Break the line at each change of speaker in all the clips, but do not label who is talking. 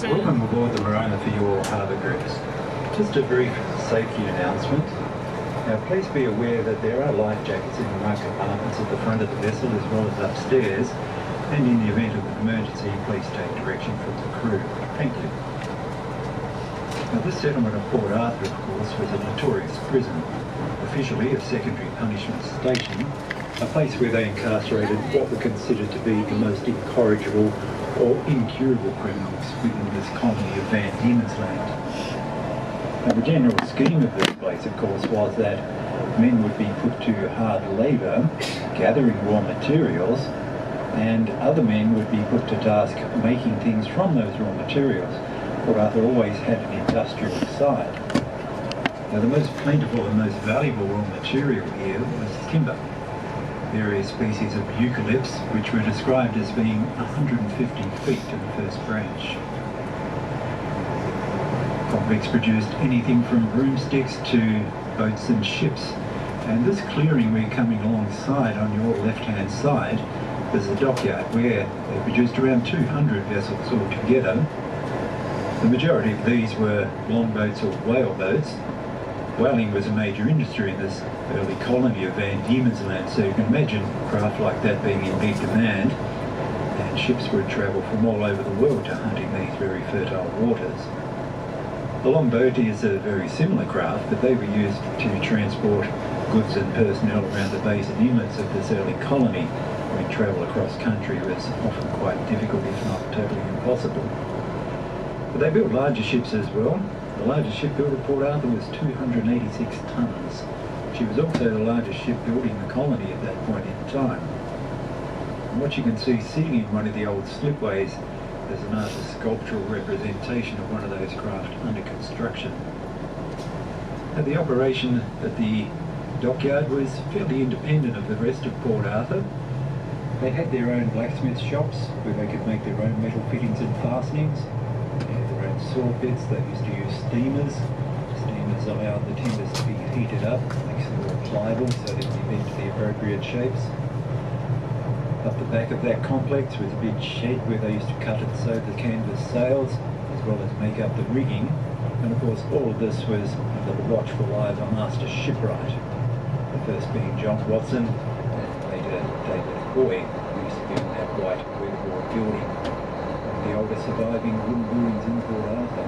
Welcome aboard the Morona for your harbour cruise. Just a brief safety announcement. Now please be aware that there are life jackets in the marked compartments at the front of the vessel as well as upstairs, and in the event of an emergency please take direction from the crew. Thank you. Now this settlement of Port Arthur of course was a notorious prison, officially a secondary punishment station, a place where they incarcerated what were considered to be the most incorrigible or incurable criminals within this colony of Van Diemen's Land. Now the general scheme of this place of course was that men would be put to hard labour gathering raw materials, and other men would be put to task making things from those raw materials. Port Arthur always had an industrial side. Now the most plentiful and most valuable raw material here was timber. Various species of eucalypts, which were described as being 150 feet to the first branch. The complex produced anything from broomsticks to boats and ships, and this clearing we're coming alongside on your left-hand side was the dockyard where they produced around 200 vessels altogether. The majority of these were longboats or whale boats. Whaling was a major industry in this early colony of Van Diemen's Land, so you can imagine a craft like that being in big demand, and ships would travel from all over the world to hunting these very fertile waters. The longboat is a very similar craft, but they were used to transport goods and personnel around the bays and inlets of this early colony, when travel across country was often quite difficult, if not totally impossible. But they built larger ships as well. The largest ship built at Port Arthur was 286 tonnes. She was also the largest ship built in the colony at that point in time. And what you can see sitting in one of the old slipways is an artist's sculptural representation of one of those craft under construction. Now, the operation at the dockyard was fairly independent of the rest of Port Arthur. They had their own blacksmith shops where they could make their own metal fittings and fastenings. They had their own saw pits. They used to use steamers. Steamers allowed the timbers to be heated up, makes them more pliable so they can be bent to the appropriate shapes. Up the back of that complex was a big shed where they used to cut and sew the canvas sails as well as make up the rigging. And of course all of this was under the watchful eye of a master shipwright. The first being John Watson, and later David Hoy, who used to be in that white weatherboard building, one of the oldest surviving wooden buildings in Port Arthur.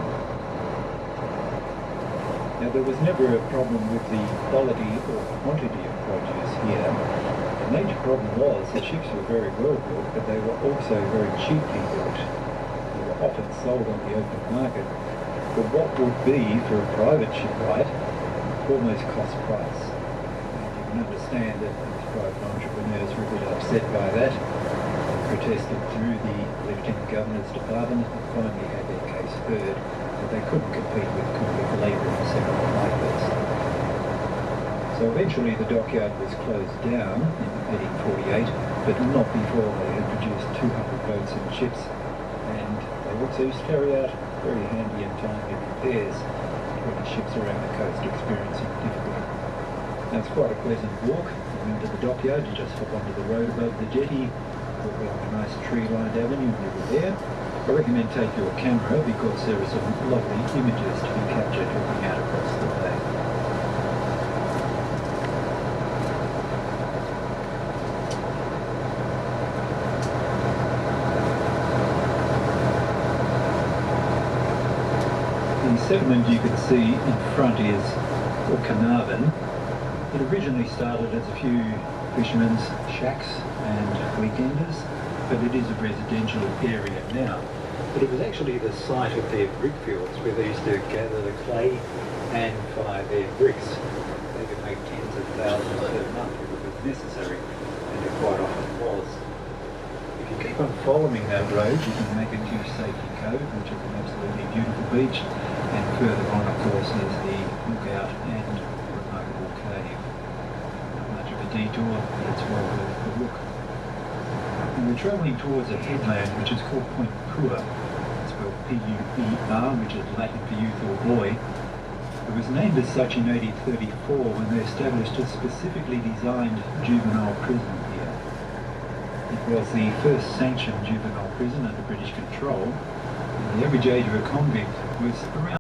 Now there was never a problem with the quality or quantity of produce here. The major problem was the ships were very well built, but they were also very cheaply built. They were often sold on the open market for what would be, for a private shipwright, almost cost price. And you can understand that these private entrepreneurs were a bit upset by that. They protested through the Lieutenant Governor's Department and finally had their case heard that they couldn't compete with convict labour in a settlement like this. So eventually the dockyard was closed down in 1848, but not before they had produced 200 boats and ships, and they also used to carry out very handy and timely repairs to any ships around the coast experiencing difficulty. Now it's quite a pleasant walk. Into the dockyard, you just hop onto the road above the jetty, walk along a nice tree-lined avenue, and you're there. I recommend take your camera because there are some lovely images to be captured looking out across the bay. The settlement you can see in front is Carnarvon. It originally started as a few fishermen's shacks and weekenders, but it is a residential area now. But it was actually the site of their brick fields where they used to gather the clay and fire their bricks. They could make tens of thousands per month if it was necessary, and it quite often was. If you keep on following that road, you can make it to Safety Cove, which is an absolutely beautiful beach, and further on, of course, is the lookout and remarkable cave. Not much of a detour, but it's well worth the look. And we're travelling towards a headland which is called Point Puer. It's spelled P-U-E-R, which is Latin for youth or boy. It was named as such in 1834 when they established a specifically designed juvenile prison here. It was the first sanctioned juvenile prison under British control, The average age of a convict was around